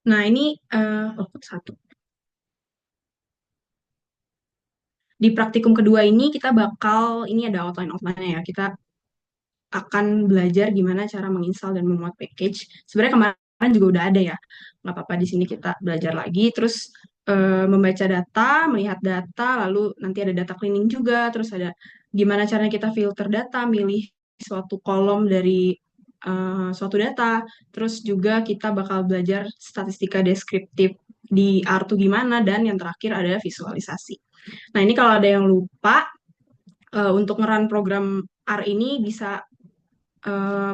Nah, ini satu. Di praktikum kedua ini kita bakal, ini ada outline-outline-nya ya. Kita akan belajar gimana cara menginstal dan memuat package. Sebenarnya kemarin juga udah ada ya. Nggak apa-apa di sini kita belajar lagi. Terus membaca data, melihat data, lalu nanti ada data cleaning juga. Terus ada gimana caranya kita filter data, milih suatu kolom dari suatu data. Terus juga kita bakal belajar statistika deskriptif di R2 gimana. Dan yang terakhir ada visualisasi. Nah, ini kalau ada yang lupa, untuk ngeran program R ini bisa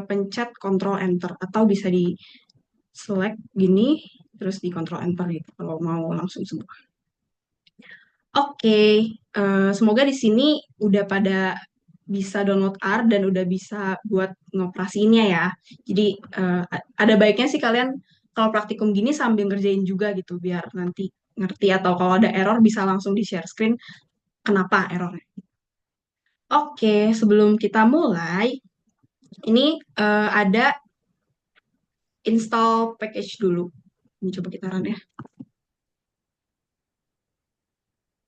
pencet Control Enter atau bisa di select gini terus di Control Enter gitu kalau mau langsung semua. Oke, semoga di sini udah pada bisa download R dan udah bisa buat ngoperasiinnya ya. Jadi ada baiknya sih kalian kalau praktikum gini sambil ngerjain juga gitu biar nanti ngerti atau kalau ada error bisa langsung di share screen kenapa errornya. Oke, sebelum kita mulai, ini ada install package dulu. Ini coba kita run ya.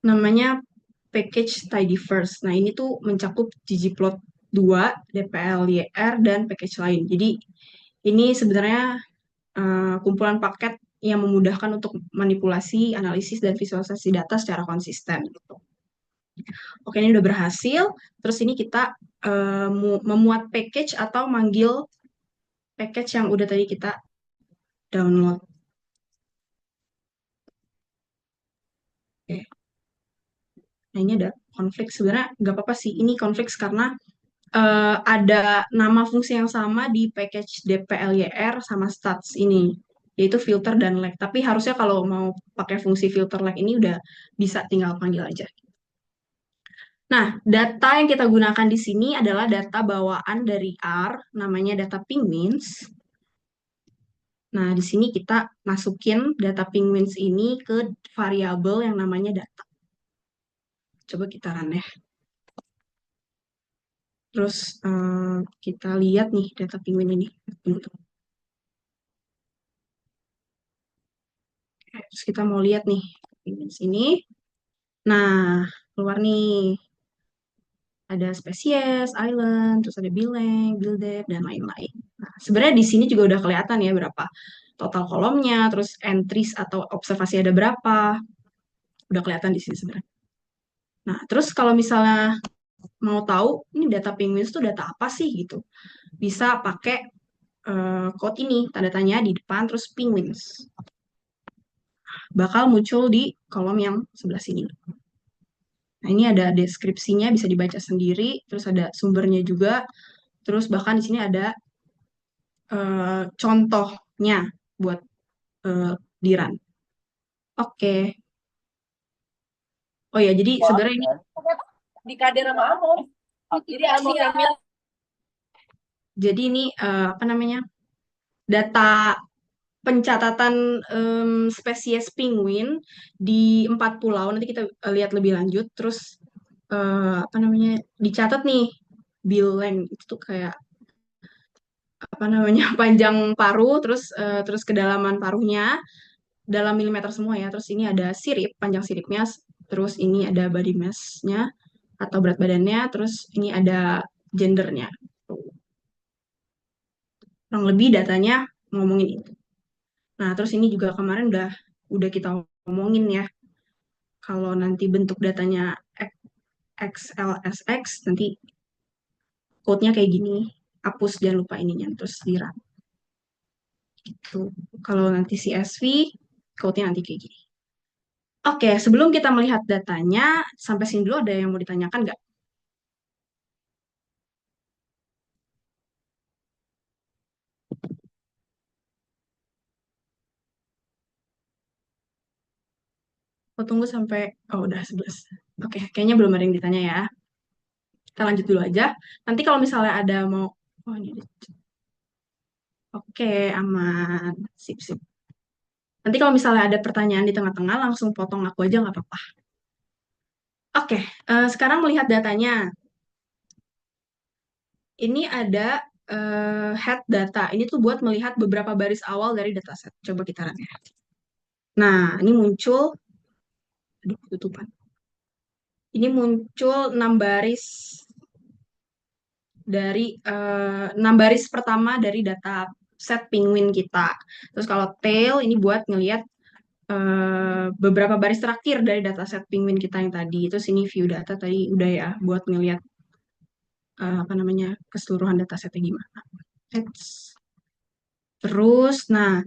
Namanya package tidy first. Nah, ini tuh mencakup ggplot 2, dplyr, dan package lain. Jadi, ini sebenarnya kumpulan paket yang memudahkan untuk manipulasi, analisis, dan visualisasi data secara konsisten. Gitu. Oke, ini udah berhasil. Terus ini kita memuat package atau manggil package yang udah tadi kita download. Oke. Nah, ini ada konflik. Sebenarnya nggak apa-apa sih. Ini konflik karena ada nama fungsi yang sama di package dplyr sama stats ini, yaitu filter dan lag. Tapi harusnya kalau mau pakai fungsi filter lag ini udah bisa tinggal panggil aja. Nah, data yang kita gunakan di sini adalah data bawaan dari R, namanya data penguins. Nah, di sini kita masukin data penguins ini ke variabel yang namanya data. Coba kita run ya. Terus kita lihat nih data penguin ini. Tunggu, tunggu. Terus kita mau lihat nih penguins ini. Nah, keluar nih ada spesies, island, terus ada bileng, build-up, dan lain-lain. Nah, sebenarnya di sini juga udah kelihatan ya berapa total kolomnya, terus entries atau observasi ada berapa, udah kelihatan di sini sebenarnya. Nah, terus kalau misalnya mau tahu ini data penguins itu data apa sih gitu, bisa pakai code ini, tanda tanya di depan, terus penguins. Bakal muncul di kolom yang sebelah sini. Nah, ini ada deskripsinya, bisa dibaca sendiri, terus ada sumbernya juga, terus bahkan di sini ada contohnya buat di run. Oke. Oh ya, jadi sebenarnya ini Di kader sama Amo. Jadi Amo ngambil. jadi ini apa namanya? Data pencatatan spesies penguin di 4 pulau. Nanti kita lihat lebih lanjut. Terus apa namanya? Dicatat nih bill length itu tuh kayak apa namanya? Panjang paru, terus kedalaman paruhnya dalam milimeter semua ya. Terus ini ada sirip, panjang siripnya, terus ini ada body mass-nya atau berat badannya, terus ini ada gendernya. Kurang lebih datanya ngomongin itu. Nah, terus ini juga kemarin udah kita ngomongin ya. Kalau nanti bentuk datanya XLSX, nanti code-nya kayak gini. Hapus jangan lupa ininya, terus di run. Gitu. Kalau nanti CSV, code-nya nanti kayak gini. Oke, sebelum kita melihat datanya, sampai sini dulu ada yang mau ditanyakan nggak? Aku tunggu sampai, oh udah 11. Oke, kayaknya belum ada yang ditanya ya. Kita lanjut dulu aja. Nanti kalau misalnya ada mau, oh ini oke, aman. Sip, sip. Nanti kalau misalnya ada pertanyaan di tengah-tengah, langsung potong aku aja nggak apa-apa. Oke, sekarang melihat datanya. Ini ada head data. Ini tuh buat melihat beberapa baris awal dari dataset. Coba kita run ya. Nah, ini muncul, aduh, tutupan. Ini muncul 6 baris dari 6 baris pertama dari data set penguin kita. Terus kalau tail ini buat ngelihat beberapa baris terakhir dari dataset penguin kita yang tadi. Terus ini view data tadi udah ya buat ngelihat apa namanya keseluruhan datasetnya gimana. Eits. Terus, nah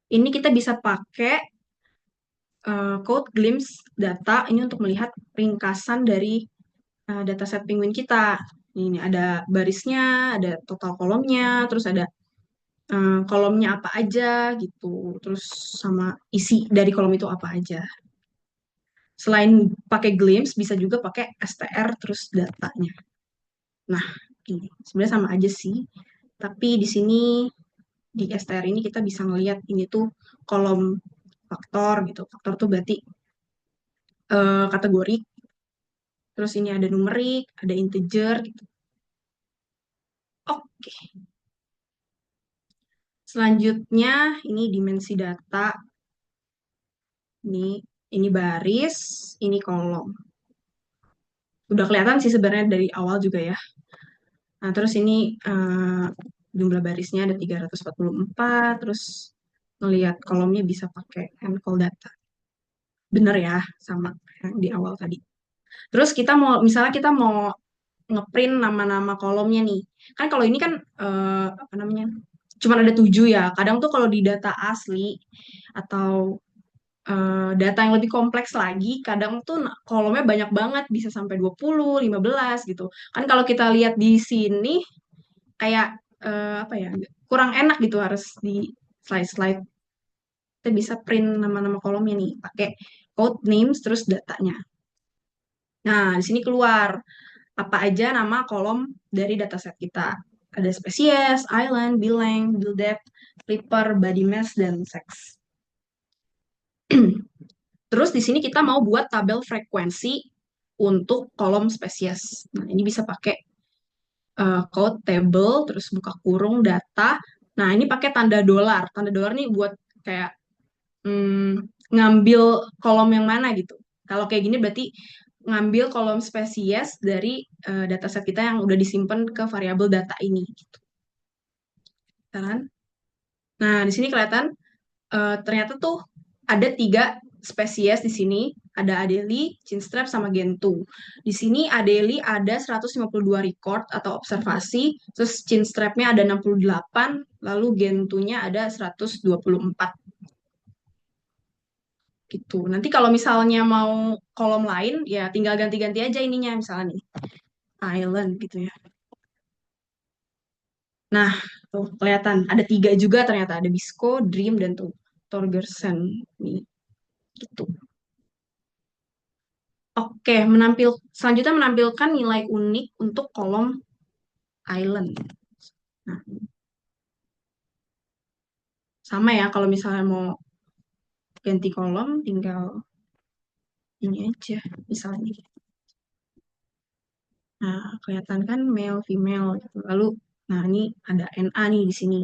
ini kita bisa pakai code glimpse data ini untuk melihat ringkasan dari dataset penguin kita. Ini ada barisnya, ada total kolomnya, terus ada kolomnya apa aja gitu, terus sama isi dari kolom itu apa aja. Selain pakai glimpse, bisa juga pakai str terus datanya. Nah, ini sebenarnya sama aja sih. Tapi di sini di str ini kita bisa ngelihat ini tuh kolom faktor gitu. Faktor tuh berarti kategori. Terus ini ada numerik, ada integer gitu. Oke. Selanjutnya ini dimensi data. Ini ini baris, ini kolom. Udah kelihatan sih sebenarnya dari awal juga ya. Nah, terus ini jumlah barisnya ada 344, terus ngelihat kolomnya bisa pakai encode data. Bener ya, sama yang di awal tadi. Terus kita mau, misalnya kita mau ngeprint nama-nama kolomnya nih. Kan kalau ini kan, apa namanya, cuman ada 7 ya. Kadang tuh kalau di data asli atau data yang lebih kompleks lagi, kadang tuh kolomnya banyak banget, bisa sampai 20, 15 gitu. Kan kalau kita lihat di sini, kayak apa ya, kurang enak gitu harus di slide-slide. Kita bisa print nama-nama kolomnya nih, pakai code names terus datanya. Nah, di sini keluar apa aja nama kolom dari dataset kita. Ada spesies, island, bill length, bill depth, flipper, body mass, dan sex. Terus di sini kita mau buat tabel frekuensi untuk kolom spesies. Nah, ini bisa pakai code table, terus buka kurung data. Nah, ini pakai tanda dolar. Tanda dolar nih buat kayak ngambil kolom yang mana gitu. Kalau kayak gini berarti ngambil kolom spesies dari dataset kita yang udah disimpan ke variabel data ini. Gitu. Kan? Nah, di sini kelihatan ternyata tuh ada 3 spesies di sini. Ada Adelie, Chinstrap, sama Gentoo. Di sini Adelie ada 152 record atau observasi, terus Chinstrapnya ada 68, lalu Gentoo-nya ada 124 gitu. Nanti kalau misalnya mau kolom lain, ya tinggal ganti-ganti aja ininya, misalnya nih, island gitu ya. Nah, tuh kelihatan ada 3 juga ternyata, ada Bisco, Dream, dan tuh Torgersen nih, gitu. Oke, selanjutnya menampilkan nilai unik untuk kolom island. Nah, sama ya, kalau misalnya mau ganti kolom, tinggal ini aja, misalnya. Nah, kelihatan kan male, female, gitu. Lalu, nah ini ada NA nih di sini.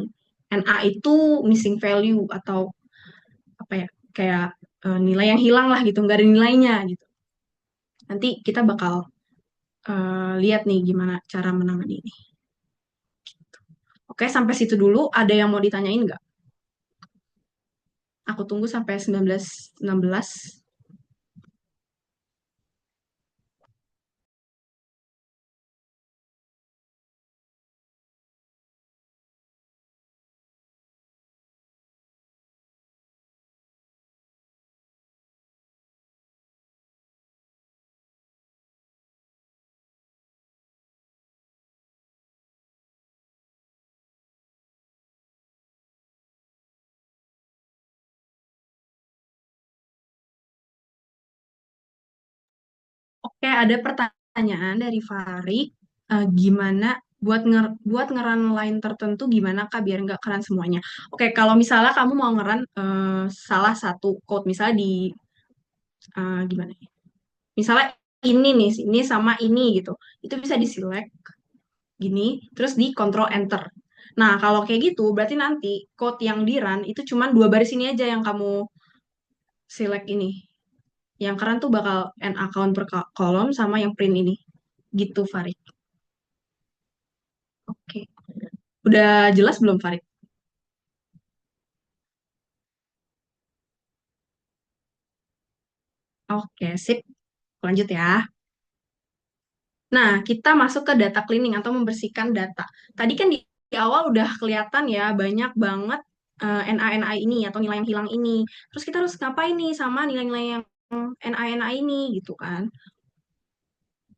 NA itu missing value atau apa ya, kayak nilai yang hilang lah gitu, nggak ada nilainya gitu. Nanti kita bakal lihat nih gimana cara menangani ini. Oke, sampai situ dulu. Ada yang mau ditanyain nggak? Aku tunggu sampai 19.16. Oke, ada pertanyaan dari Farid. Gimana buat ngeran line tertentu gimana Kak biar nggak keran semuanya? Oke, kalau misalnya kamu mau ngeran salah satu code, misalnya di gimana ya? Misalnya ini nih, ini sama ini gitu. Itu bisa di select. gini, terus di Control Enter. Nah, kalau kayak gitu, berarti nanti code yang di run itu cuma dua baris ini aja yang kamu select ini. Yang keren tuh bakal an account per kolom sama yang print ini. Gitu, Farid. Oke. Udah jelas belum, Farid? Oke, sip. Lanjut ya. Nah, kita masuk ke data cleaning atau membersihkan data. Tadi kan di awal udah kelihatan ya, banyak banget NA-NA ini atau nilai yang hilang ini. Terus kita harus ngapain nih sama nilai-nilai yang NA-NA ini gitu kan.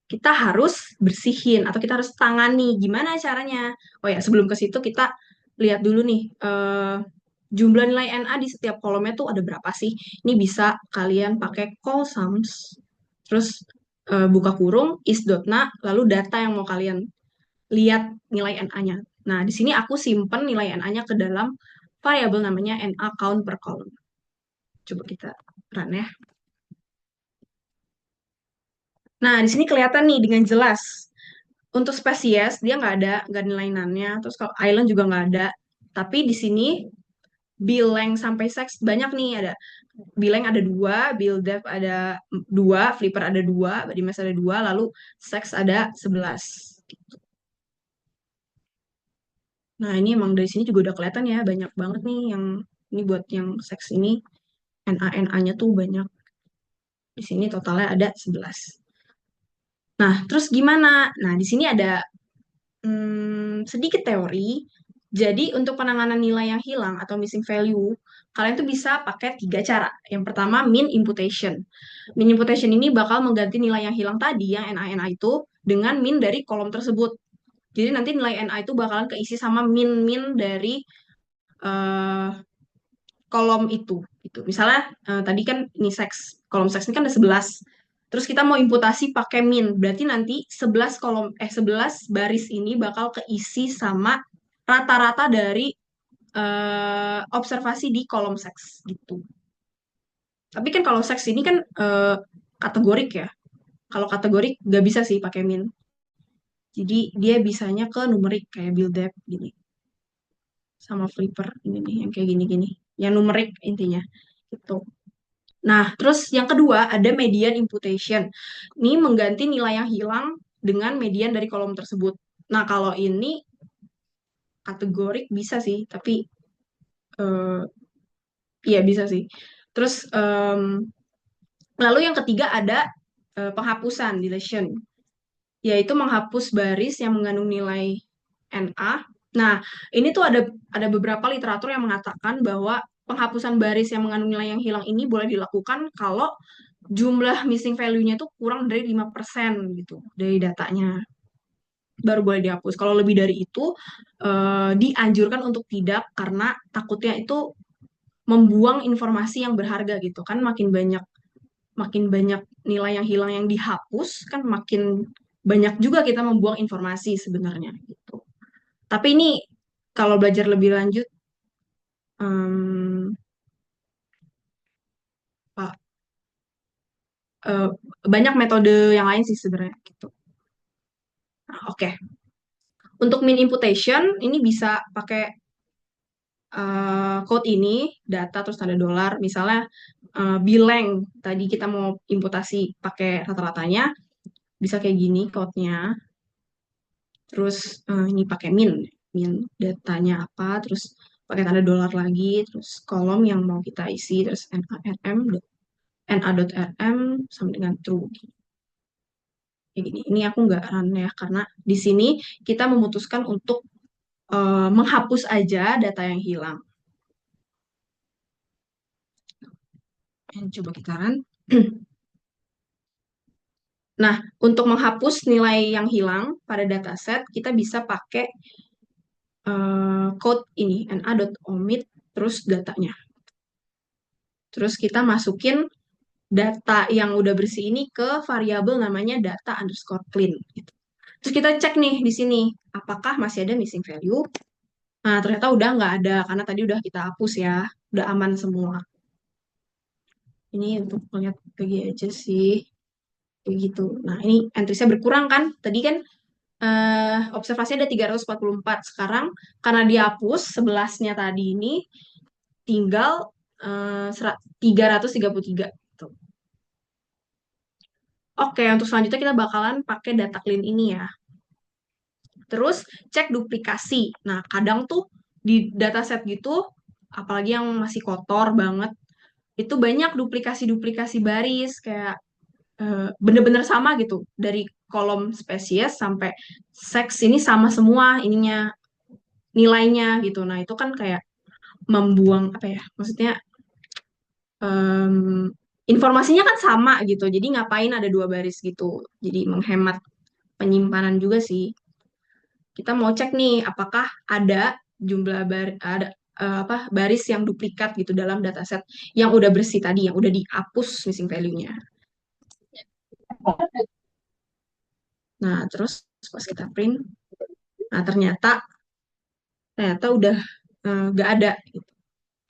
Kita harus bersihin atau kita harus tangani. Gimana caranya? Oh ya, sebelum ke situ kita lihat dulu nih jumlah nilai NA di setiap kolomnya tuh ada berapa sih? Ini bisa kalian pakai call sums, terus buka kurung is.na, lalu data yang mau kalian lihat nilai NA-nya. Nah, di sini aku simpen nilai NA-nya ke dalam variabel namanya NA count per column. Coba kita run ya. Nah, di sini kelihatan nih dengan jelas. Untuk spesies dia nggak ada nilai nannya. Terus kalau island juga nggak ada. Tapi di sini bill sampai sex banyak nih, ada bill ada dua, bill depth ada dua, flipper ada dua, body mass ada dua, lalu sex ada 11. Nah ini emang dari sini juga udah kelihatan ya banyak banget nih yang ini buat yang sex ini NA-NA-nya tuh banyak. Di sini totalnya ada 11. Nah, terus gimana? Nah, di sini ada sedikit teori. Jadi untuk penanganan nilai yang hilang atau missing value, kalian tuh bisa pakai tiga cara. Yang pertama, min imputation. Min imputation ini bakal mengganti nilai yang hilang tadi, yang NA-NA itu, dengan min dari kolom tersebut. Jadi nanti nilai NA itu bakalan keisi sama min-min dari eh, kolom itu. Gitu. Misalnya tadi kan ini seks, kolom seks ini kan ada 11. Terus kita mau imputasi pakai min. Berarti nanti 11 baris ini bakal keisi sama rata-rata dari observasi di kolom seks gitu. Tapi kan kalau seks ini kan kategorik ya. Kalau kategorik nggak bisa sih pakai min. Jadi dia bisanya ke numerik kayak build up gini. Sama flipper ini nih yang kayak gini-gini. Yang numerik intinya. Gitu. Nah, terus yang kedua ada median imputation. Ini mengganti nilai yang hilang dengan median dari kolom tersebut. Nah, kalau ini kategorik bisa sih, tapi eh, iya bisa sih. Terus lalu yang ketiga ada penghapusan, deletion, yaitu menghapus baris yang mengandung nilai NA. Nah, ini tuh ada beberapa literatur yang mengatakan bahwa penghapusan baris yang mengandung nilai yang hilang ini boleh dilakukan kalau jumlah missing value-nya tuh kurang dari 5% gitu dari datanya. Baru boleh dihapus. Kalau lebih dari itu dianjurkan untuk tidak karena takutnya itu membuang informasi yang berharga gitu kan, makin banyak nilai yang hilang yang dihapus kan makin banyak juga kita membuang informasi sebenarnya gitu. Tapi ini kalau belajar lebih lanjut em, Pak, eh, banyak metode yang lain sih sebenarnya gitu. Nah, oke. Untuk min imputation ini bisa pakai code ini, data terus tanda dolar. Misalnya bileng tadi kita mau imputasi pakai rata-ratanya, bisa kayak gini code-nya. Terus ini pakai min datanya apa, terus pakai tanda dolar lagi, terus kolom yang mau kita isi, terus na.rm sama dengan true. Kayak gini. Ini aku nggak run ya, karena di sini kita memutuskan untuk menghapus aja data yang hilang. Coba kita run. Nah, untuk menghapus nilai yang hilang pada dataset, kita bisa pakai code ini, na.omit, terus datanya. Terus kita masukin data yang udah bersih ini ke variabel namanya data underscore clean. Gitu. Terus kita cek nih di sini, apakah masih ada missing value? Nah, ternyata udah nggak ada, karena tadi udah kita hapus ya, udah aman semua. Ini untuk melihat lagi aja sih, kayak gitu. Nah, ini entry-nya berkurang kan? Tadi kan observasi ada 344. Sekarang karena dihapus 11-nya tadi ini tinggal 333. Tuh. Oke, untuk selanjutnya kita bakalan pakai data clean ini ya. Terus cek duplikasi. Nah, kadang tuh di dataset gitu, apalagi yang masih kotor banget, itu banyak duplikasi-duplikasi baris, kayak bener-bener sama gitu. Dari kolom spesies sampai seks ini sama semua ininya, nilainya gitu. Nah, itu kan kayak membuang, apa ya, maksudnya em, informasinya kan sama gitu. Jadi ngapain ada dua baris gitu. Jadi menghemat penyimpanan juga sih. Kita mau cek nih apakah ada ada apa baris yang duplikat gitu dalam dataset yang udah bersih tadi, yang udah dihapus missing value-nya. Nah, terus pas kita print, nah ternyata udah nggak ada gitu.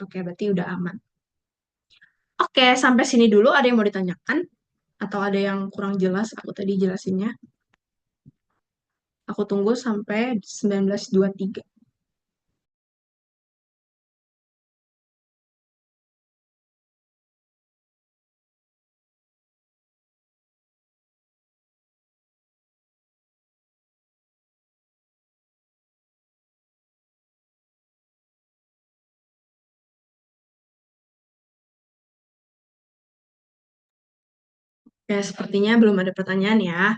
Oke, berarti udah aman. Oke, sampai sini dulu ada yang mau ditanyakan atau ada yang kurang jelas aku tadi jelasinnya. Aku tunggu sampai 19.23. Ya, sepertinya belum ada pertanyaan ya.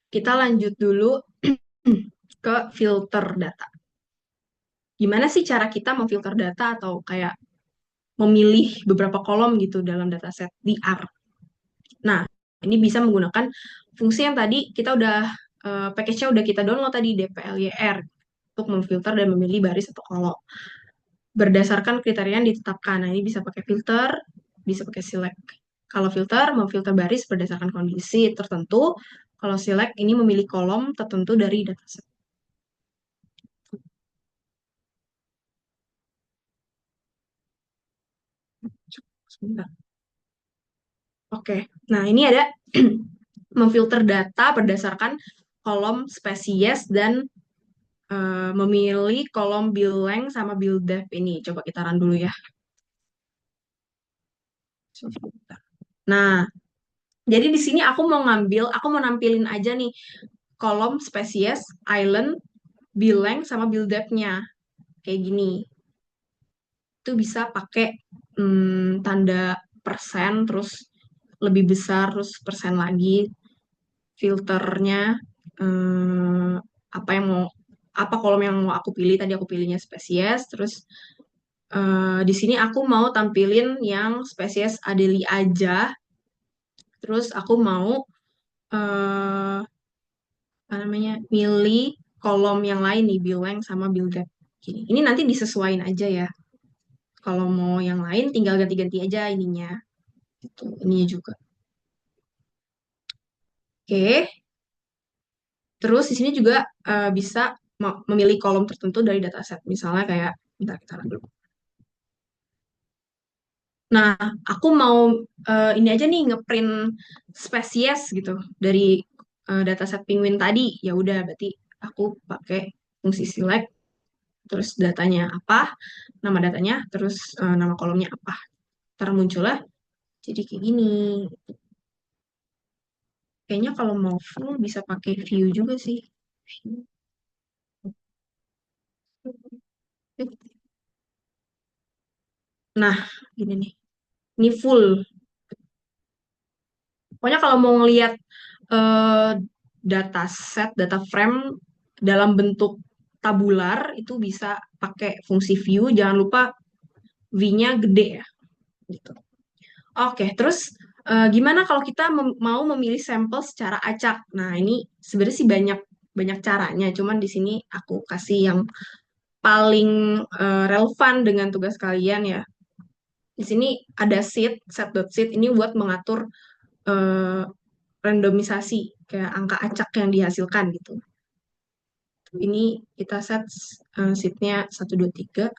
Kita lanjut dulu ke filter data. Gimana sih cara kita memfilter data atau kayak memilih beberapa kolom gitu dalam dataset di R? Nah, ini bisa menggunakan fungsi yang tadi kita udah package-nya udah kita download tadi dplyr untuk memfilter dan memilih baris atau kolom berdasarkan kriteria yang ditetapkan. Nah, ini bisa pakai filter, bisa pakai select. Kalau filter, memfilter baris berdasarkan kondisi tertentu. Kalau select, ini memilih kolom tertentu dari dataset. Sebentar. Oke, nah ini ada memfilter data berdasarkan kolom spesies dan memilih kolom bill length sama bill depth ini. Coba kita run dulu ya. Nah, jadi di sini aku mau nampilin aja nih kolom spesies, island, bill length sama bill depth-nya. Kayak gini. Itu bisa pakai tanda persen, terus lebih besar, terus persen lagi. Filternya eh, apa yang mau apa kolom yang mau aku pilih tadi aku pilihnya spesies terus di sini aku mau tampilin yang spesies Adelie aja terus aku mau eh, apa namanya milih kolom yang lain nih bill length sama bill depth gini ini nanti disesuaikan aja ya kalau mau yang lain tinggal ganti-ganti aja ininya gitu ininya juga oke terus di sini juga bisa memilih kolom tertentu dari dataset misalnya kayak bentar kita lihat dulu. Nah, aku mau ini aja nih ngeprint spesies gitu dari dataset penguin tadi. Ya udah, berarti aku pakai fungsi select, terus datanya apa, nama datanya, terus nama kolomnya apa. Ntar muncullah jadi kayak gini. Kayaknya kalau mau full bisa pakai view juga sih. View. Nah, gini nih. Ini full. Pokoknya kalau mau ngelihat eh, data set, data frame dalam bentuk tabular itu bisa pakai fungsi view. Jangan lupa V-nya gede ya. Gitu. Oke, terus gimana kalau kita mau memilih sampel secara acak? Nah, ini sebenarnya sih banyak banyak caranya. Cuman di sini aku kasih yang paling relevan dengan tugas kalian ya. Di sini ada set.set ini buat mengatur eh, randomisasi kayak angka acak yang dihasilkan gitu. Ini kita set seatnya 1, 2, 3.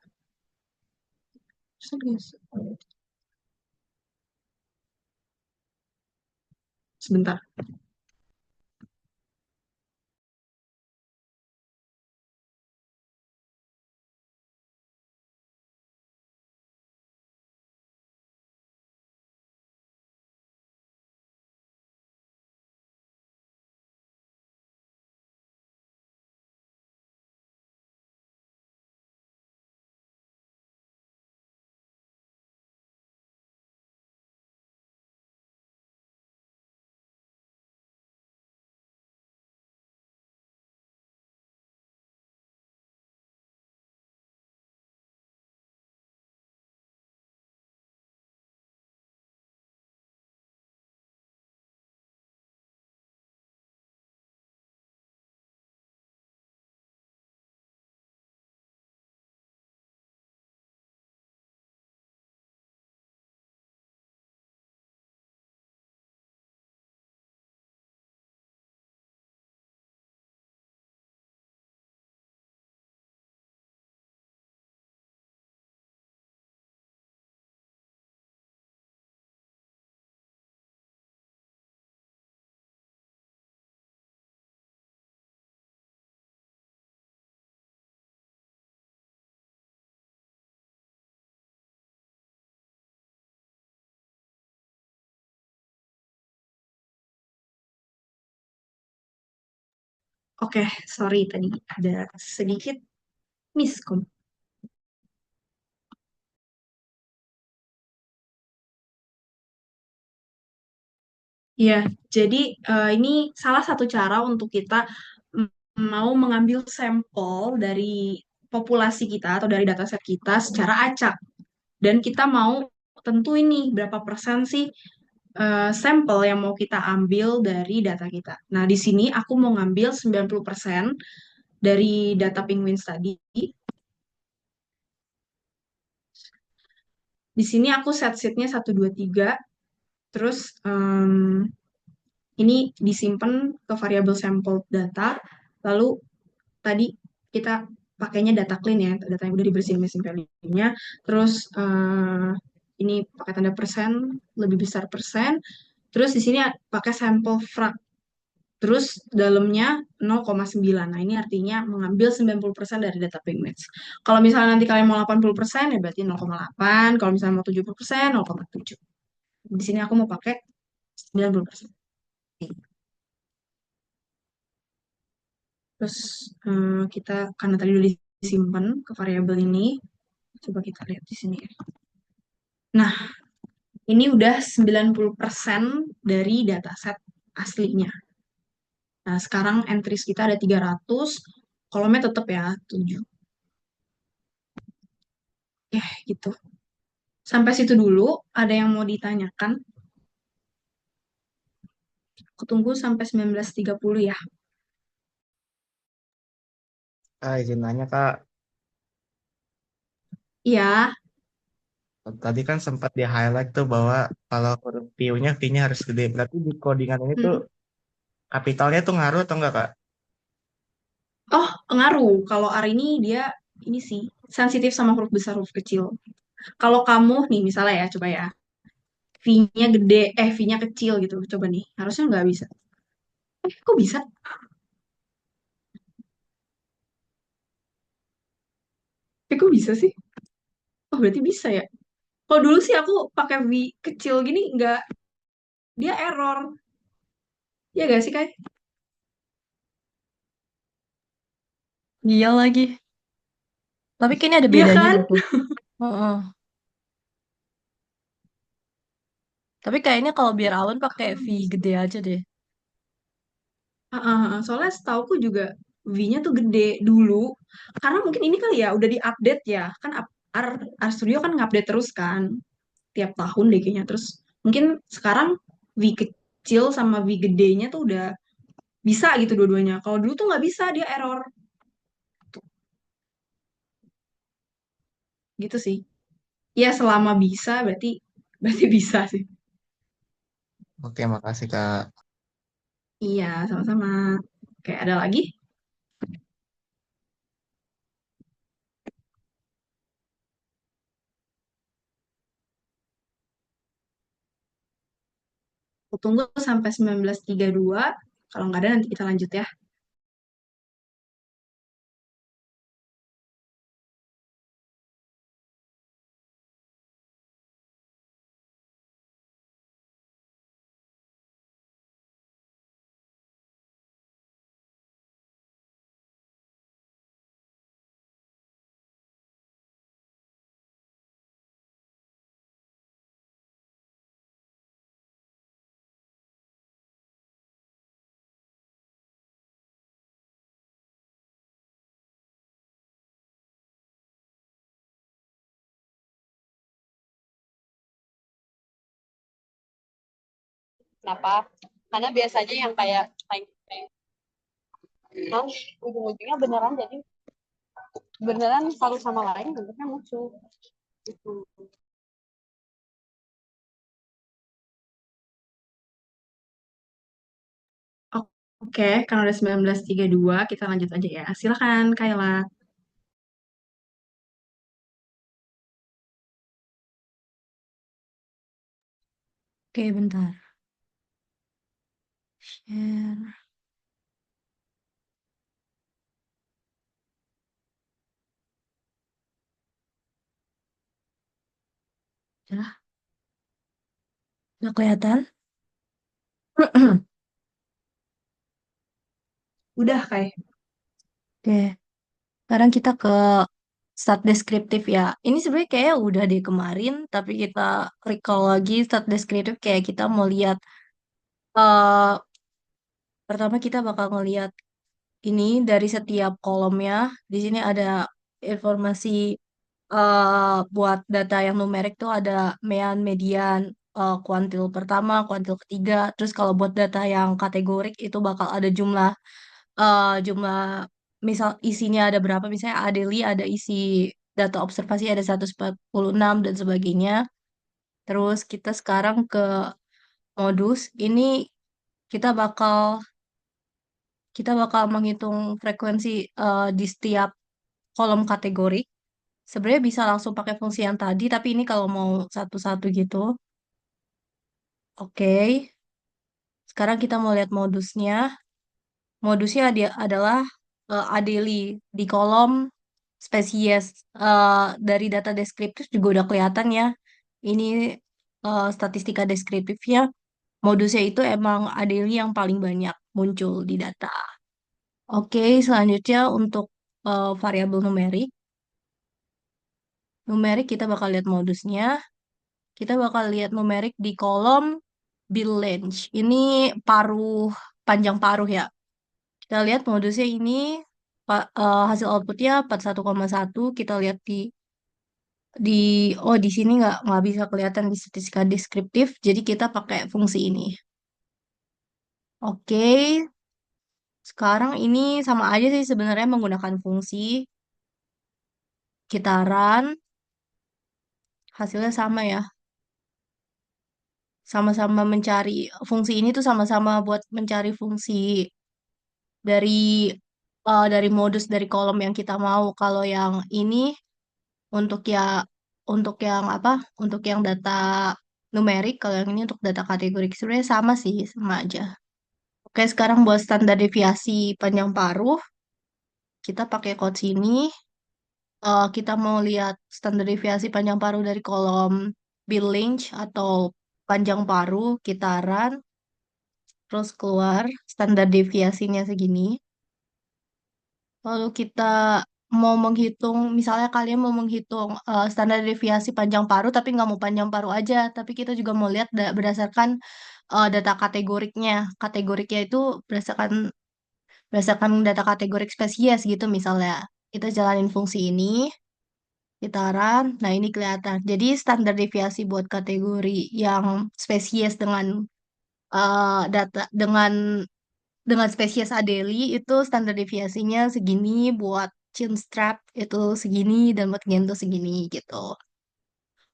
Sebentar. Oke, sorry tadi ada sedikit miskom. Ya, jadi ini salah satu cara untuk kita mm, mau mengambil sampel dari populasi kita atau dari dataset kita secara acak. Dan kita mau tentuin nih berapa persen sih sampel yang mau kita ambil dari data kita. Nah, di sini aku mau ngambil 90% dari data penguin tadi. Di sini aku set sheetnya 1, 2, 3. Terus ini disimpan ke variabel sampel data. Lalu tadi kita pakainya data clean ya, data yang udah dibersihin machine value-nya. Terus ini pakai tanda persen, lebih besar persen. Terus di sini pakai sampel frac. Terus dalamnya 0,9. Nah, ini artinya mengambil 90% dari data pigments. Kalau misalnya nanti kalian mau 80%, ya berarti 0,8. Kalau misalnya mau 70%, 0,7. Di sini aku mau pakai 90%. Terus kita, karena tadi udah disimpan ke variabel ini, coba kita lihat di sini ya. Nah, ini udah 90% dari dataset aslinya. Nah, sekarang entries kita ada 300, kolomnya tetap ya 7. Gitu. Sampai situ dulu, ada yang mau ditanyakan? Aku tunggu sampai 19.30 ya. Izin nanya Kak, Iya, tadi kan sempat di highlight tuh bahwa kalau huruf Q-nya V-nya harus gede. Berarti di codingan ini tuh mm, kapitalnya tuh ngaruh atau enggak Kak? oh, ngaruh. Kalau R ini dia ini sih sensitif sama huruf besar huruf kecil. Kalau kamu nih misalnya ya, coba ya, V-nya gede, V-nya kecil gitu. Coba nih, harusnya nggak bisa. Kok bisa? Kok bisa sih? Oh, berarti bisa ya. Kalau dulu sih aku pakai V kecil gini, nggak, dia error. Ya gak sih, Kai? Iya lagi. Tapi kayaknya ada Iya bedanya kan? deh tuh. Heeh. Tapi kayaknya kalau biar Awan pakai V gede aja deh. Soalnya setauku juga V-nya tuh gede dulu. Karena mungkin ini kali ya, udah di-update ya. Kan R Studio kan ngupdate terus kan. Tiap tahun deh kayaknya. Terus mungkin sekarang V kecil sama V gedenya tuh udah bisa gitu dua-duanya. Kalau dulu tuh nggak bisa, dia error. Gitu sih. Ya selama bisa berarti berarti bisa sih. Oke, makasih Kak. Iya, sama-sama. Kayak ada lagi? Aku tunggu sampai 19.32. Kalau nggak ada nanti kita lanjut ya. Kenapa? Karena biasanya yang kayak ujung-ujungnya beneran jadi beneran satu sama lain bentuknya musuh. Gitu. Oke, karena udah 19.32, kita lanjut aja ya. Silakan, Kayla. Oke, bentar. Share. Udah, udah kelihatan? Udah kayak. Oke, sekarang kita ke stat deskriptif ya. Ini sebenarnya kayak udah di kemarin, tapi kita recall lagi stat deskriptif kayak kita mau lihat eh pertama kita bakal ngelihat ini dari setiap kolomnya. Di sini ada informasi buat data yang numerik tuh ada mean, median, kuantil pertama, kuantil ketiga. Terus kalau buat data yang kategorik itu bakal ada jumlah misal isinya ada berapa, misalnya Adeli ada isi data observasi ada 146 dan sebagainya. Terus kita sekarang ke modus. Ini kita bakal kita bakal menghitung frekuensi di setiap kolom kategori. Sebenarnya bisa langsung pakai fungsi yang tadi, tapi ini kalau mau satu-satu gitu. Oke, sekarang kita mau lihat modusnya. Modusnya dia adalah Adeli di kolom spesies. Dari data deskriptif juga udah kelihatan ya. Ini statistika deskriptifnya. Modusnya itu emang Adeli yang paling banyak muncul di data. Oke, selanjutnya untuk variabel numerik. Numerik kita bakal lihat modusnya. Kita bakal lihat numerik di kolom bill length. Ini paruh, panjang paruh ya. Kita lihat modusnya ini hasil outputnya 41,1. Kita lihat di oh di sini nggak bisa kelihatan di statistika deskriptif. Jadi kita pakai fungsi ini. Oke, sekarang ini sama aja sih sebenarnya menggunakan fungsi kitaran. Hasilnya sama ya. Sama-sama mencari fungsi ini tuh sama-sama buat mencari fungsi dari dari modus dari kolom yang kita mau. Kalau yang ini untuk ya untuk yang apa? Untuk yang data numerik, kalau yang ini untuk data kategorik sebenarnya sama sih, sama aja. Oke, sekarang buat standar deviasi panjang paruh, kita pakai code sini. Kita mau lihat standar deviasi panjang paruh dari kolom billing atau panjang paruh kitaran, terus keluar standar deviasinya segini. Lalu kita mau menghitung, misalnya kalian mau menghitung standar deviasi panjang paruh, tapi nggak mau panjang paruh aja, tapi kita juga mau lihat berdasarkan data kategoriknya. Kategoriknya itu berdasarkan berdasarkan data kategorik spesies gitu misalnya. Kita jalanin fungsi ini, kitaran, nah ini kelihatan. Jadi standar deviasi buat kategori yang spesies dengan data dengan spesies Adeli itu standar deviasinya segini, buat chinstrap itu segini, dan buat Gento segini gitu.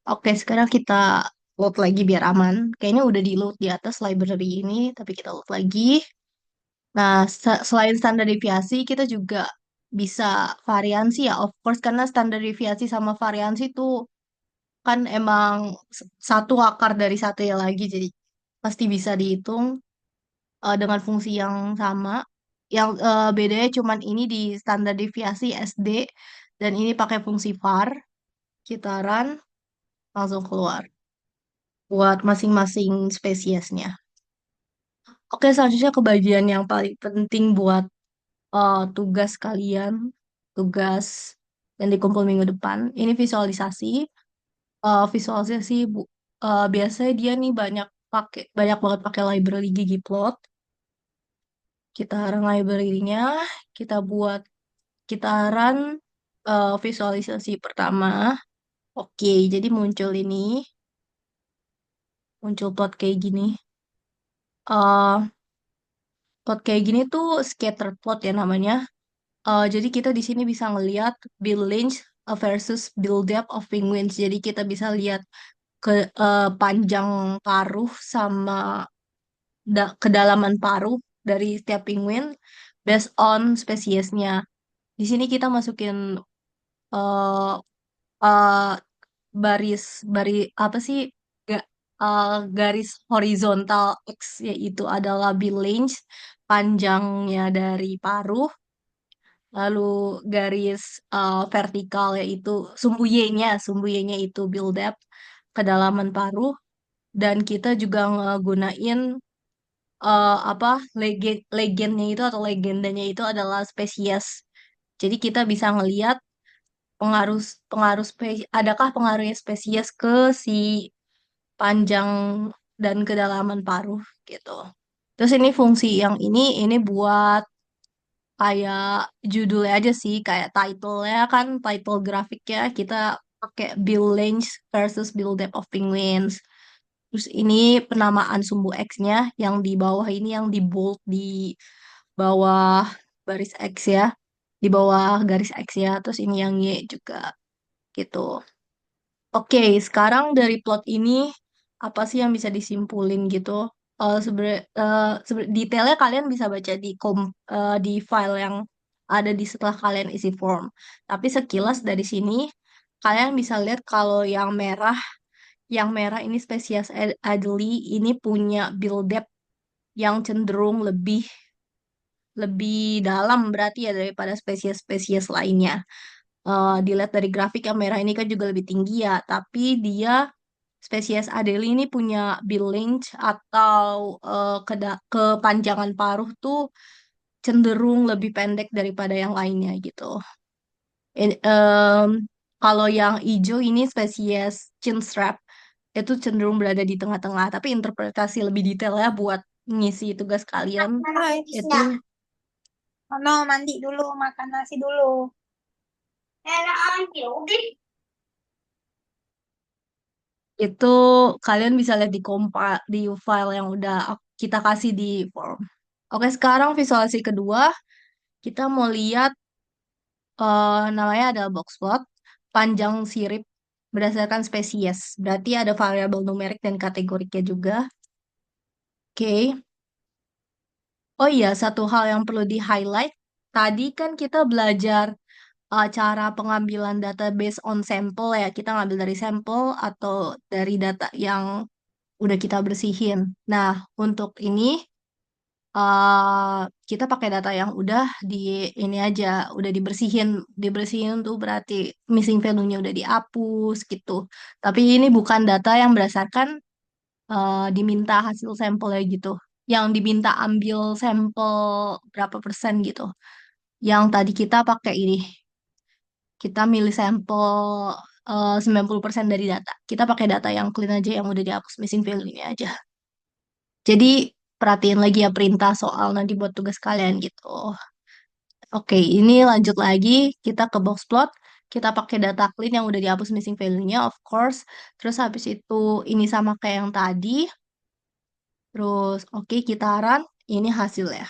Oke, sekarang kita load lagi biar aman. Kayaknya udah di load di atas library ini, tapi kita load lagi. Nah, selain standar deviasi, kita juga bisa variansi ya, of course, karena standar deviasi sama variansi itu kan emang satu akar dari satu ya lagi, jadi pasti bisa dihitung dengan fungsi yang sama. Yang bedanya cuman ini di standar deviasi SD dan ini pakai fungsi var, kitaran, langsung keluar buat masing-masing spesiesnya. Oke, selanjutnya ke bagian yang paling penting buat tugas kalian, tugas yang dikumpul minggu depan. Ini visualisasi. Visualisasi biasanya dia nih banyak banget pakai library ggplot. Kita run library-nya, kita buat kitaran visualisasi pertama. Oke, jadi muncul plot kayak gini. Plot kayak gini tuh scatter plot ya namanya. Jadi kita di sini bisa ngelihat build length versus build depth of penguins. Jadi kita bisa lihat ke panjang paruh sama kedalaman paruh dari setiap penguin based on spesiesnya. Di sini kita masukin eh eh, baris baris apa sih ga- garis horizontal X yaitu adalah bill length panjangnya dari paruh, lalu garis vertikal yaitu sumbu Y-nya itu bill depth kedalaman paruh, dan kita juga ngegunain apa legendnya itu atau legendanya itu adalah spesies. Jadi kita bisa ngelihat pengaruh pengaruh adakah pengaruhnya spesies ke si panjang dan kedalaman paruh gitu. Terus ini fungsi yang ini buat kayak judulnya aja sih, kayak title-nya kan, title grafiknya kita pakai build length versus build depth of penguins. Terus ini penamaan sumbu X-nya yang di bawah ini yang di bold di bawah baris X ya, di bawah garis X ya. Terus ini yang Y juga gitu. Oke, sekarang dari plot ini apa sih yang bisa disimpulin gitu? Detailnya kalian bisa baca di file yang ada di setelah kalian isi form. Tapi sekilas dari sini kalian bisa lihat kalau yang merah ini spesies Adelie ini punya build depth yang cenderung lebih lebih dalam berarti ya daripada spesies-spesies lainnya. Dilihat dari grafik yang merah ini kan juga lebih tinggi ya, tapi dia spesies Adelie ini punya bill length atau kepanjangan paruh tuh cenderung lebih pendek daripada yang lainnya gitu. In- em, Kalau yang hijau ini spesies chinstrap itu cenderung berada di tengah-tengah, tapi interpretasi lebih detail ya buat ngisi tugas kalian Hai, itu Ono mandi dulu, makan nasi dulu. itu kalian bisa lihat di file yang udah kita kasih di form. Oke, sekarang visualisasi kedua, kita mau lihat namanya adalah box plot, panjang sirip berdasarkan spesies. Berarti ada variabel numerik dan kategoriknya juga. Oke. Oh iya, satu hal yang perlu di-highlight. Tadi kan kita belajar cara pengambilan data based on sampel ya. Kita ngambil dari sampel atau dari data yang udah kita bersihin. Nah, untuk ini kita pakai data yang udah di ini aja, udah dibersihin. Dibersihin tuh berarti missing value-nya udah dihapus gitu. Tapi ini bukan data yang berdasarkan diminta hasil sampelnya gitu. Yang diminta ambil sampel berapa persen gitu. Yang tadi kita pakai ini, kita milih sampel 90% dari data. Kita pakai data yang clean aja, yang udah dihapus missing value-nya aja. Jadi perhatiin lagi ya perintah soal nanti buat tugas kalian gitu. Oke, ini lanjut lagi. Kita ke box plot. Kita pakai data clean yang udah dihapus missing value-nya, of course. Terus habis itu ini sama kayak yang tadi. Terus oke, kita run. Ini hasilnya.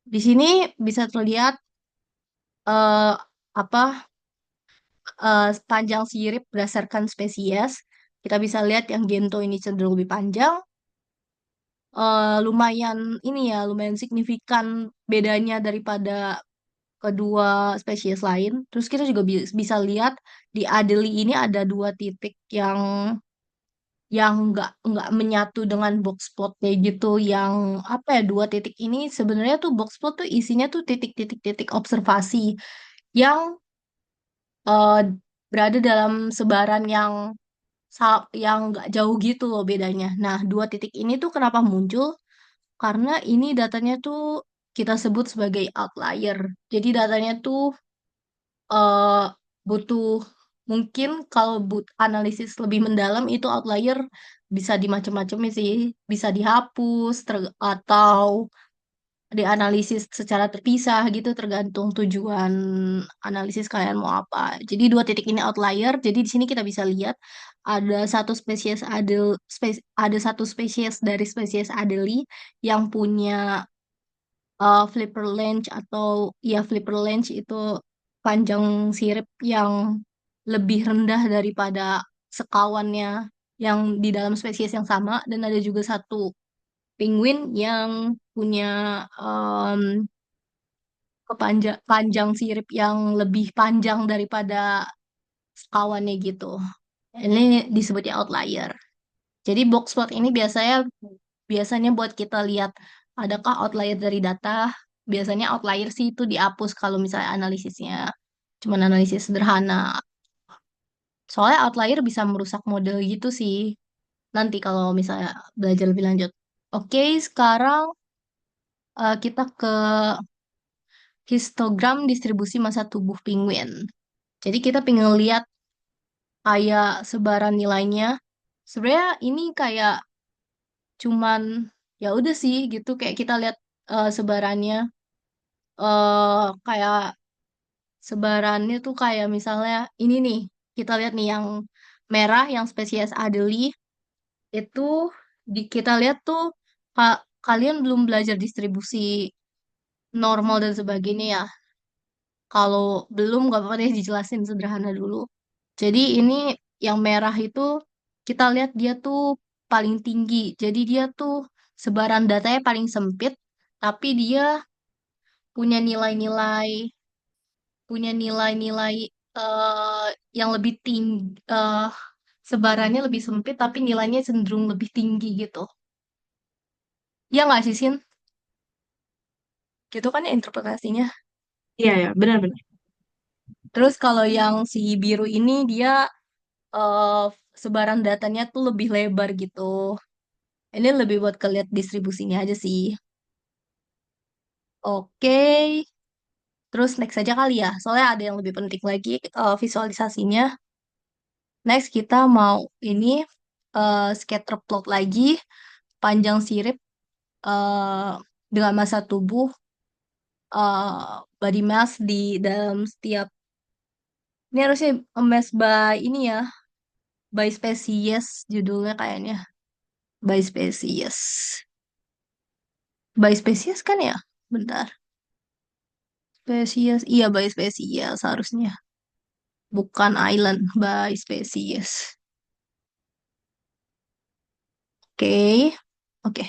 Di sini bisa terlihat eh, apa panjang sirip berdasarkan spesies. Kita bisa lihat yang Gento ini cenderung lebih panjang. Lumayan ini ya, lumayan signifikan bedanya daripada kedua spesies lain. Terus kita juga bisa lihat di Adelie ini ada dua titik yang nggak menyatu dengan box plotnya gitu. Yang apa ya, dua titik ini sebenarnya tuh box plot tuh isinya tuh titik-titik-titik observasi yang eh, berada dalam sebaran yang nggak jauh gitu loh bedanya. Nah, dua titik ini tuh kenapa muncul? Karena ini datanya tuh kita sebut sebagai outlier. Jadi datanya tuh eh, butuh mungkin kalau analisis lebih mendalam itu outlier bisa dimacem-macem sih, bisa dihapus atau dianalisis secara terpisah gitu tergantung tujuan analisis kalian mau apa. Jadi dua titik ini outlier. Jadi di sini kita bisa lihat ada satu spesies dari spesies Adelie yang punya flipper length atau ya flipper length itu panjang sirip yang lebih rendah daripada sekawannya yang di dalam spesies yang sama dan ada juga satu penguin yang punya panjang sirip yang lebih panjang daripada sekawannya gitu. Ini disebutnya outlier. Jadi box plot ini biasanya buat kita lihat adakah outlier dari data. Biasanya outlier sih itu dihapus kalau misalnya analisisnya cuman analisis sederhana. Soalnya outlier bisa merusak model gitu sih. Nanti kalau misalnya belajar lebih lanjut. Oke, sekarang kita ke histogram distribusi massa tubuh penguin. Jadi kita pengen lihat kayak sebaran nilainya. Sebenarnya ini kayak cuman ya udah sih gitu kayak kita lihat sebarannya kayak sebarannya tuh kayak misalnya ini nih kita lihat nih yang merah yang spesies Adelie itu kita lihat tuh kalian belum belajar distribusi normal dan sebagainya ya. Kalau belum nggak apa-apa deh dijelasin sederhana dulu. Jadi ini yang merah itu kita lihat dia tuh paling tinggi. Jadi dia tuh sebaran datanya paling sempit, tapi dia punya nilai-nilai punya nilai-nilai eh, yang lebih tinggi, sebarannya lebih sempit, tapi nilainya cenderung lebih tinggi gitu. Ya nggak sih, Sin? Gitu kan ya interpretasinya. Iya ya, benar-benar. Terus kalau yang si biru ini dia eh, sebaran datanya tuh lebih lebar gitu. Ini lebih buat kelihat distribusinya aja sih. Oke, terus next aja kali ya. Soalnya ada yang lebih penting lagi visualisasinya. Next kita mau ini scatter plot lagi panjang sirip eh, dengan massa tubuh body mass di dalam setiap ini harusnya mass by ini ya by species judulnya kayaknya by species kan ya bentar spesies iya by spesies harusnya bukan island by species oke oke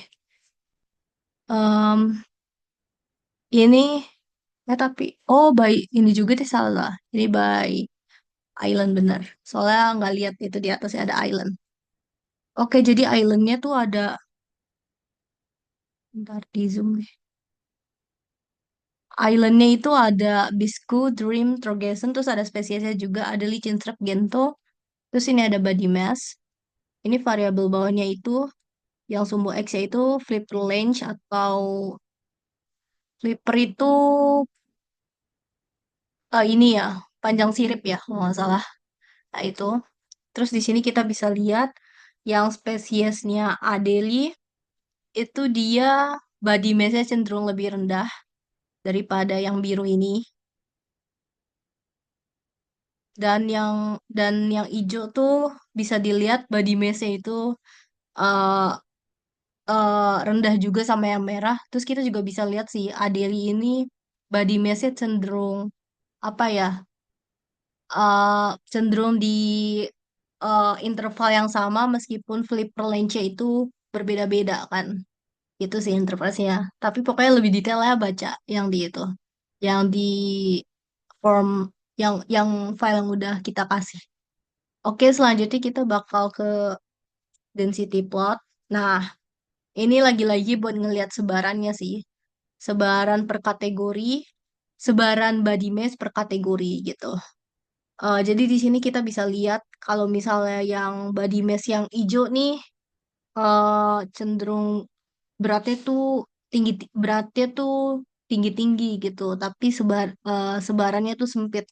Em, ini tapi oh by ini juga deh salah ini by island bener soalnya nggak lihat itu di atasnya ada island oke jadi islandnya tuh ada bentar di zoom deh islandnya itu ada Biscu, Dream, Trogason, terus ada spesiesnya juga ada Licenstrap, Gento, terus ini ada body mass. Ini variabel bawahnya itu yang sumbu X-nya itu flipper range atau flipper itu ini ya panjang sirip ya kalau nggak salah. Nah itu. Terus di sini kita bisa lihat yang spesiesnya Adelie itu dia body mass-nya cenderung lebih rendah daripada yang biru ini. Dan yang hijau tuh bisa dilihat body mass-nya itu eh, rendah juga sama yang merah. Terus kita juga bisa lihat si Adeli ini body mass-nya cenderung apa ya? Cenderung di interval yang sama meskipun flipper length-nya itu berbeda-beda kan. Itu sih intervalnya. Tapi pokoknya lebih detail ya baca yang di itu. Yang di form yang file yang udah kita kasih. Oke, selanjutnya kita bakal ke density plot. Nah, ini lagi-lagi buat ngelihat sebarannya sih. Sebaran per kategori, sebaran body mass per kategori gitu. Jadi di sini kita bisa lihat kalau misalnya yang body mass yang hijau nih cenderung beratnya tuh beratnya tuh tinggi-tinggi gitu, tapi sebarannya tuh sempit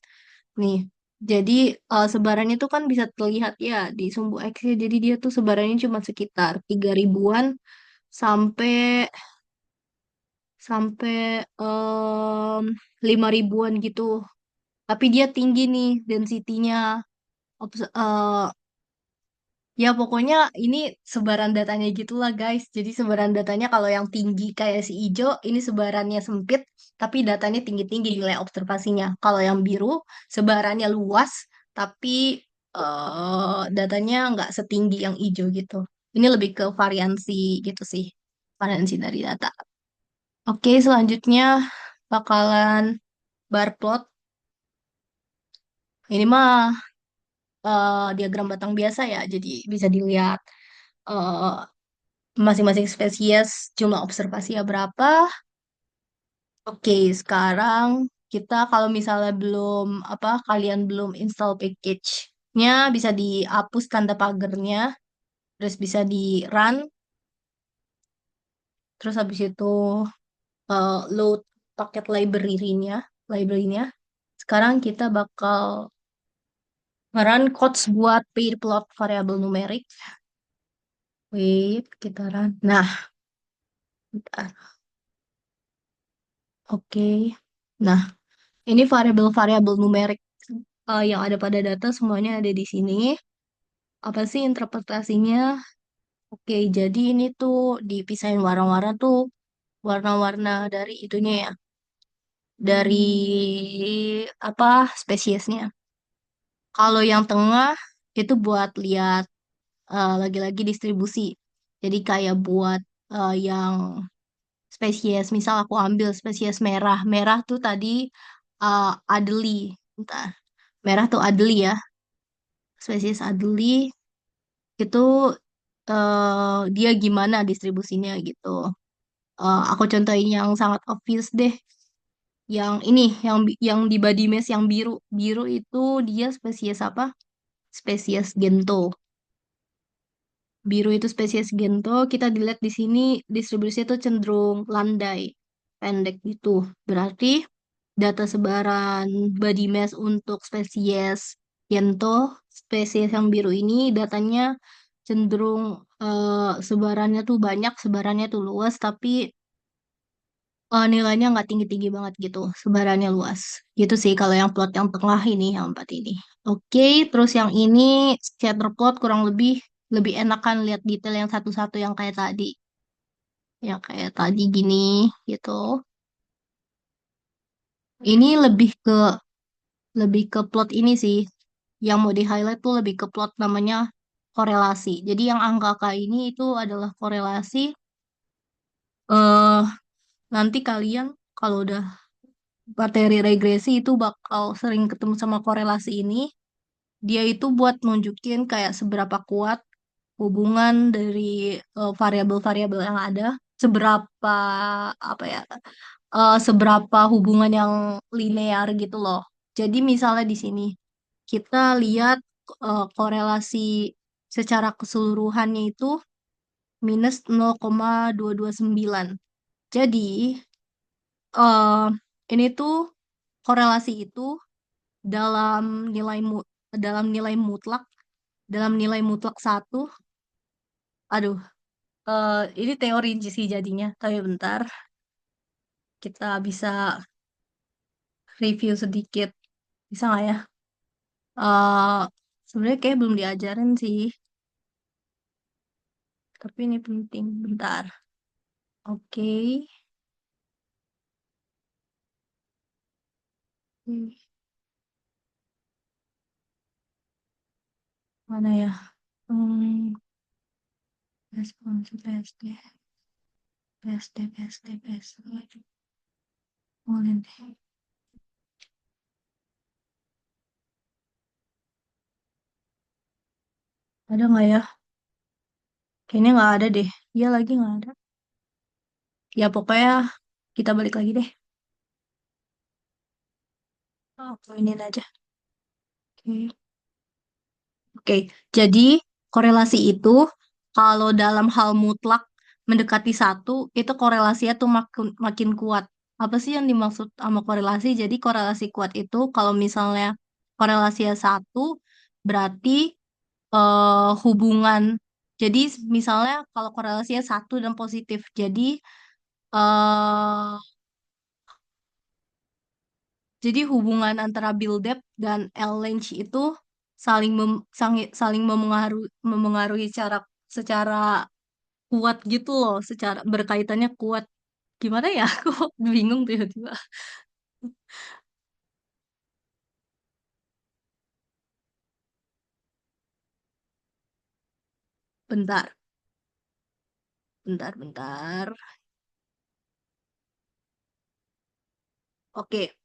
nih. Jadi sebarannya tuh kan bisa terlihat ya di sumbu X -nya. Jadi dia tuh sebarannya cuma sekitar 3 ribuan sampai sampai 5 ribuan gitu. Tapi dia tinggi nih density-nya. Ya pokoknya ini sebaran datanya gitulah guys. Jadi sebaran datanya kalau yang tinggi kayak si ijo, ini sebarannya sempit, tapi datanya tinggi-tinggi nilai observasinya. Kalau yang biru, sebarannya luas, tapi datanya nggak setinggi yang ijo gitu. Ini lebih ke variansi gitu sih, variansi dari data. Oke, selanjutnya bakalan bar plot. Ini mah diagram batang biasa ya, jadi bisa dilihat eh, masing-masing spesies jumlah observasinya berapa. Oke, sekarang kita kalau misalnya belum kalian belum install package-nya bisa dihapus tanda pagernya, terus bisa di run. Terus habis itu load paket library-nya. Sekarang kita bakal run codes buat pair plot variabel numerik. Wait, kita run. Nah, bentar. Oke. Nah, ini variabel-variabel numerik yang ada pada data semuanya ada di sini. Apa sih interpretasinya? Oke, jadi ini tuh dipisahin warna-warna tuh, warna-warna dari itunya ya, dari apa spesiesnya. Kalau yang tengah itu buat lihat lagi-lagi distribusi. Jadi kayak buat yang spesies, misal aku ambil spesies merah. Merah tuh tadi Adelie. Bentar. Merah tuh Adelie ya. Spesies Adelie itu dia gimana distribusinya gitu. Aku contohin yang sangat obvious deh. Yang ini, yang di body mass yang biru. Biru itu dia spesies apa? Spesies Gento. Biru itu spesies Gento. Kita dilihat di sini distribusinya itu cenderung landai, pendek gitu. Berarti data sebaran body mass untuk spesies Gento, spesies yang biru ini datanya cenderung sebarannya tuh banyak, sebarannya tuh luas, tapi nilainya nggak tinggi-tinggi banget gitu, sebarannya luas. Gitu sih kalau yang plot yang tengah ini, yang empat ini. Oke, terus yang ini scatter plot kurang lebih enakan lihat detail yang satu-satu yang kayak tadi. Yang kayak tadi gini gitu. Ini lebih ke plot ini sih. Yang mau di-highlight tuh lebih ke plot namanya korelasi. Jadi yang angka-angka ini itu adalah korelasi. eh Nanti kalian kalau udah materi regresi itu bakal sering ketemu sama korelasi ini. Dia itu buat nunjukin kayak seberapa kuat hubungan dari variabel-variabel yang ada, seberapa apa ya, seberapa hubungan yang linear gitu loh. Jadi misalnya di sini kita lihat korelasi secara keseluruhannya itu minus 0,229. Jadi eh ini tuh korelasi itu dalam nilai dalam nilai mutlak satu. Aduh, ini teori sih jadinya. Tapi bentar, kita bisa review sedikit. Bisa nggak ya? eh Sebenarnya kayak belum diajarin sih, tapi ini penting. Bentar. Oke. Hmm, Mana ya? Hmm, respons PSD, PSD, PSD, PSD. Boleh deh. Ada nggak ya? Kayaknya nggak ada deh. Iya lagi nggak ada. Ya pokoknya kita balik lagi deh. Aku ini aja. Oke. Oke, jadi korelasi itu kalau dalam hal mutlak mendekati satu, itu korelasinya tuh makin makin kuat. Apa sih yang dimaksud sama korelasi? Jadi korelasi kuat itu kalau misalnya korelasinya satu, berarti hubungan. Jadi misalnya kalau korelasinya satu dan positif, eh jadi hubungan antara build depth dan L range itu saling memengaruhi secara kuat gitu loh, secara berkaitannya kuat. Gimana ya? Aku bingung tiba-tiba. Bentar, bentar. Oke.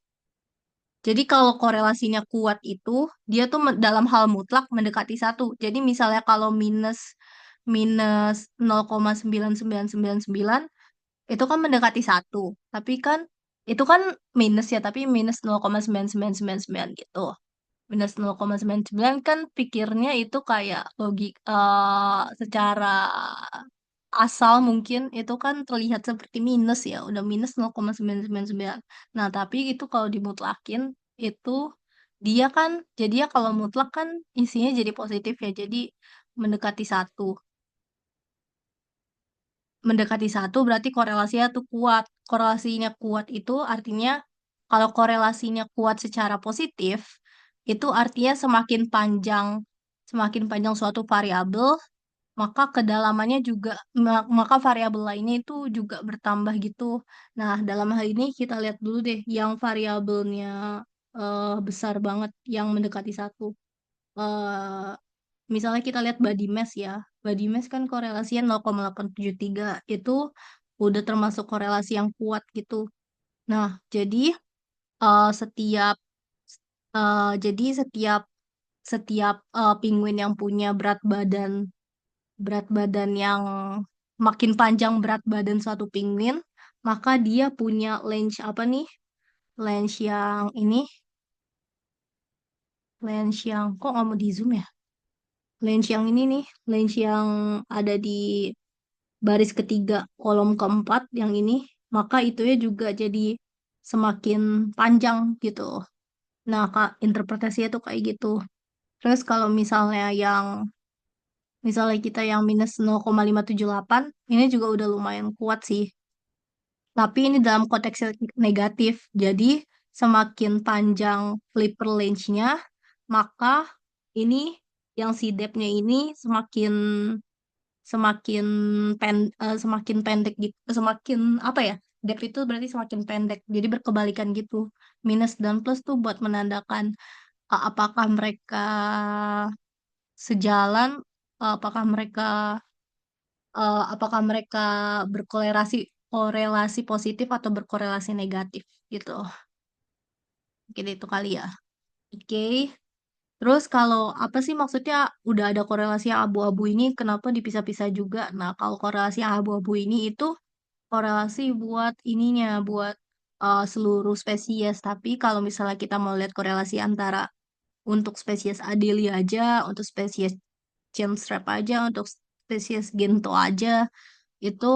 Jadi kalau korelasinya kuat itu, dia tuh dalam hal mutlak mendekati satu. Jadi misalnya kalau minus minus 0,9999 itu kan mendekati satu. Tapi kan itu kan minus ya, tapi minus 0,9999 gitu. Minus 0,99 kan pikirnya itu kayak logik secara asal mungkin itu kan terlihat seperti minus ya, udah minus 0,999. Nah, tapi itu kalau dimutlakin itu dia kan jadi ya kalau mutlak kan isinya jadi positif ya. Jadi mendekati satu. Mendekati satu berarti korelasinya tuh kuat. Korelasinya kuat itu artinya kalau korelasinya kuat secara positif itu artinya semakin panjang suatu variabel maka kedalamannya juga maka variabel lainnya itu juga bertambah gitu. Nah, dalam hal ini kita lihat dulu deh yang variabelnya besar banget yang mendekati satu. Eh, Misalnya kita lihat body mass ya. Body mass kan korelasinya 0,873 itu udah termasuk korelasi yang kuat gitu. Nah, jadi eh, setiap setiap penguin yang punya berat badan yang makin panjang berat badan suatu penguin, maka dia punya range apa nih? Range yang ini, range yang kok nggak mau di zoom ya? Range yang ini nih, range yang ada di baris ketiga, kolom keempat yang ini, maka itu ya juga jadi semakin panjang gitu. Nah, Kak, interpretasinya tuh kayak gitu. Terus kalau misalnya kita yang minus 0,578, ini juga udah lumayan kuat sih. Tapi ini dalam konteks negatif. Jadi semakin panjang flipper range-nya, maka ini yang si depth-nya ini semakin semakin pendek gitu. Semakin apa ya? Depth itu berarti semakin pendek. Jadi berkebalikan gitu. Minus dan plus tuh buat menandakan apakah mereka sejalan, apakah mereka berkorelasi korelasi positif atau berkorelasi negatif gitu. Mungkin itu kali ya. Oke. Terus kalau apa sih maksudnya udah ada korelasi yang abu-abu ini kenapa dipisah-pisah juga? Nah, kalau korelasi yang abu-abu ini itu korelasi buat ininya buat seluruh spesies. Tapi kalau misalnya kita mau lihat korelasi antara untuk spesies Adelie aja, untuk spesies Chinstrap aja, untuk spesies Gento aja, itu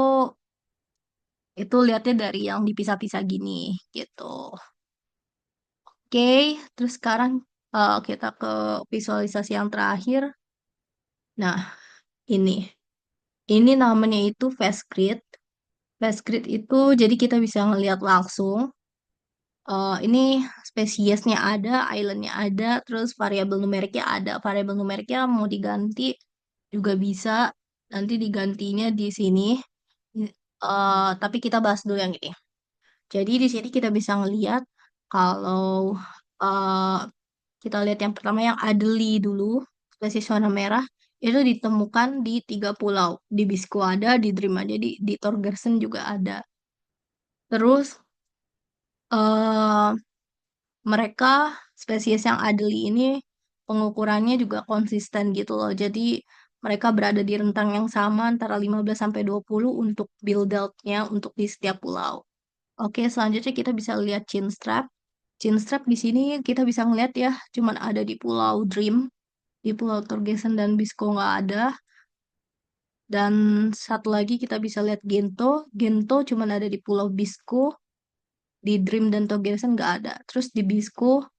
lihatnya dari yang dipisah-pisah gini gitu. Oke, terus sekarang kita ke visualisasi yang terakhir. Nah, ini. Ini namanya itu fast grid. Fast grid itu jadi kita bisa ngelihat langsung. Ini spesiesnya ada, islandnya ada, terus variabel numeriknya ada. Variabel numeriknya mau diganti juga bisa. Nanti digantinya di sini. Tapi kita bahas dulu yang ini. Jadi di sini kita bisa ngelihat kalau eh, kita lihat yang pertama yang Adelie dulu, spesies warna merah, itu ditemukan di 3 pulau. Di Bisco ada, di Dream ada, di Torgersen juga ada. Terus eh, mereka spesies yang Adelie ini pengukurannya juga konsisten gitu loh. Jadi mereka berada di rentang yang sama antara 15 sampai 20 untuk build out-nya untuk di setiap pulau. Oke, selanjutnya kita bisa lihat chinstrap. Chinstrap di sini kita bisa ngeliat ya, cuman ada di Pulau Dream, di Pulau Torgesen dan Bisco nggak ada. Dan satu lagi kita bisa lihat Gento. Gento cuman ada di Pulau Bisco, di Dream dan Torgesen nggak ada. Terus di Bisco,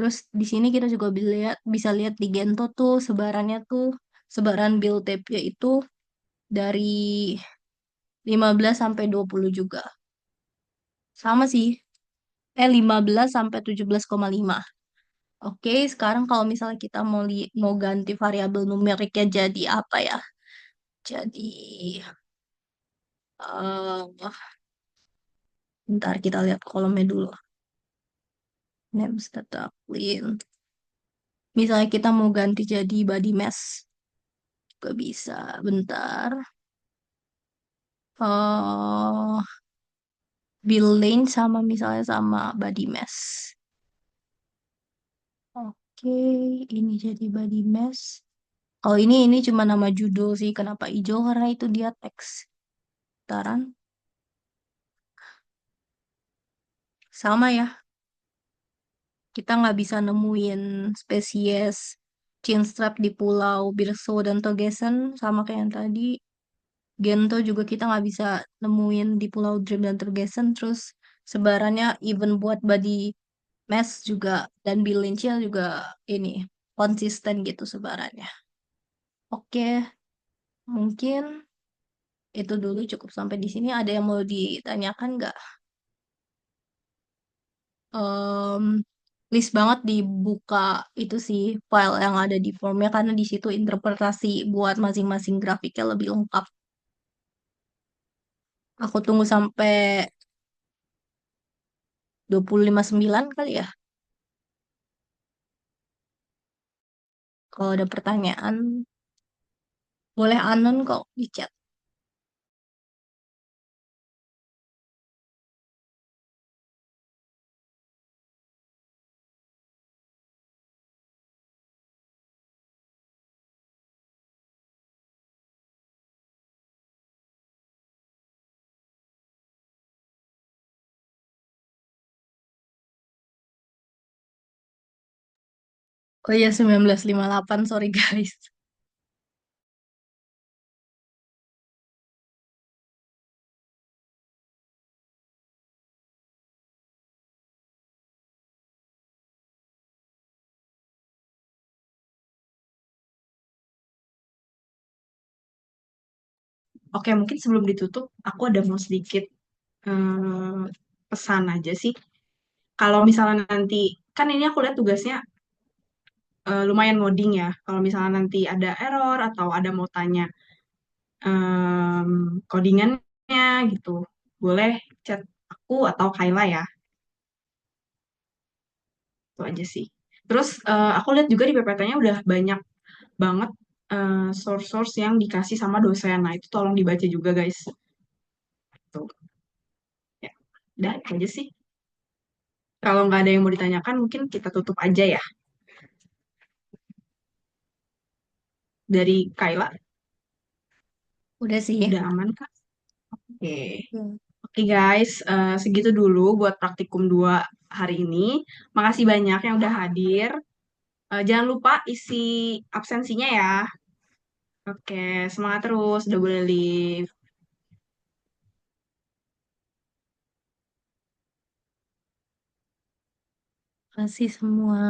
terus di sini kita juga bisa lihat di Gento tuh sebaran build tape-nya itu dari 15 sampai 20 juga. Sama sih, 15 sampai 17,5. Oke, sekarang kalau misalnya kita mau ganti variabel numeriknya jadi apa ya? Jadi, eh bentar kita lihat kolomnya dulu. Names data clean. Misalnya kita mau ganti jadi body mass, juga bisa. Bentar. eh build lane sama misalnya sama body mass. Oke, ini jadi body mass. Oh, ini cuma nama judul sih. Kenapa hijau? Karena itu dia teks. Bentaran. Sama ya. Kita nggak bisa nemuin spesies chinstrap di Pulau Birso dan Togesen sama kayak yang tadi. Gento juga kita nggak bisa nemuin di Pulau Dream dan Turgesen. Terus sebarannya even buat body mass juga dan Billincil juga ini konsisten gitu sebarannya. Oke, mungkin itu dulu cukup sampai di sini. Ada yang mau ditanyakan nggak? Em, Please banget dibuka itu sih file yang ada di formnya karena di situ interpretasi buat masing-masing grafiknya lebih lengkap. Aku tunggu sampai 25.9 kali ya. Kalau ada pertanyaan, boleh anon kok di chat. Oh iya, 1958, sorry guys. Oke, mungkin sebelum ditutup, aku ada mau sedikit eh, pesan aja sih. Kalau misalnya nanti, kan ini aku lihat tugasnya lumayan ngoding ya. Kalau misalnya nanti ada error atau ada mau tanya codingannya gitu, boleh chat aku atau Kayla ya. Itu aja sih. Terus aku lihat juga di PPT-nya udah banyak banget source-source yang dikasih sama dosen. Nah, itu tolong dibaca juga, guys. Tuh, ya. Udah, itu aja sih. Kalau nggak ada yang mau ditanyakan, mungkin kita tutup aja ya. Dari Kayla, Udah sih. udah aman, Kak? Oke. Hmm. Oke, guys. Segitu dulu buat praktikum 2 hari ini. Makasih banyak yang udah hadir. Jangan lupa isi absensinya ya. Oke, semangat terus. Udah boleh leave. Kasih semua.